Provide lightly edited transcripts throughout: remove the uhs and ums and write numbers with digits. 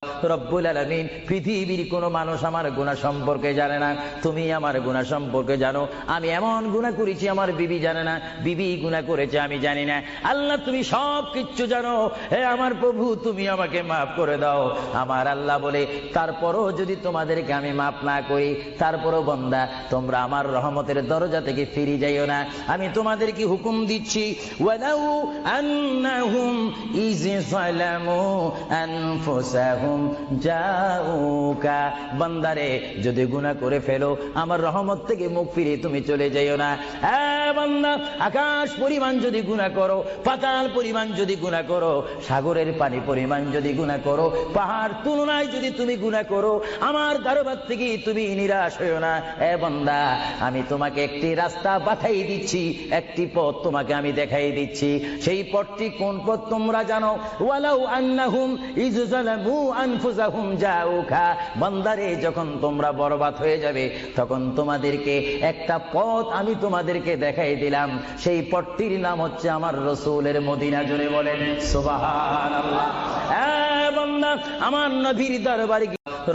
রব্বুল আলামিন, পৃথিবীর কোনো মানুষ আমার গুনাহ সম্পর্কে জানে না, তুমি আমার গুনাহ সম্পর্কে জানো। আমি এমন গুনাহ করেছি আমার বিবি জানে না, বিবি গুনাহ করেছে আমি জানি না। আল্লাহ তুমি সব কিচ্ছু জানো, হে আমার প্রভু তুমি আমাকে মাফ করে দাও। আমার আল্লাহ বলে, তারপরও যদি তোমাদেরকে আমি মাফ না করি, তারপরও বান্দা তোমরা আমার রহমতের দরজা থেকে ফিরে যাইও না। আমি তোমাদেরকে হুকুম দিচ্ছি, ওয়ালাউ আন্নাহুম ইয যালামু আনফুসাহুম জাউকা, বান্দারে যদি গুনাহ করে ফেলো আমার রহমত থেকে মুখ ফিরিয়ে তুমি চলে যাইও না। বান্দা, আকাশ পরিমাণ যদি গুনাহ করো, পাতাল পরিমাণ যদি গুনাহ করো, সাগরের পানি পরিমাণ যদি গুনাহ করো, পাহাড় তুলনায় যদি তুমি গুনাহ করো, আমার দরবার থেকে তুমি নিরাশ হইও না। বান্দা, আমি তোমাকে একটি রাস্তা বাতাই দিচ্ছি, একটি পথ তোমাকে আমি দেখাই দিচ্ছি। সেই পথটি কোন পথ তোমরা জানো? ওয়ালাউ আন্নাহুম ইয যালামু আনফুসাহুম জাউকা, বান্দারে যখন তোমরা বরবাদ হয়ে যাবে তখন তোমাদেরকে একটা পথ আমি তোমাদেরকে দেখাই দিলাম, সেই পথটির নাম হচ্ছে আমার রাসূলের মদিনা। জোরে বলেন সুবহানাল্লাহ। বান্দা, আমার নবীর দরবারে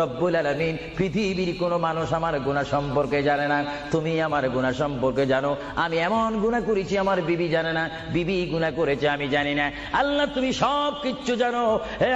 রব্বুল আলামিন, পৃথিবীর কোনো মানুষ আমার গুনাহ সম্পর্কে জানে না, তুমি আমার গুনাহ সম্পর্কে জানো। আমি এমন গুনাহ করেছি আমার বিবি জানে না, বিবি গুনাহ করেছে আমি জানি না। আল্লাহ তুমি সব কিচ্ছু জানো, হে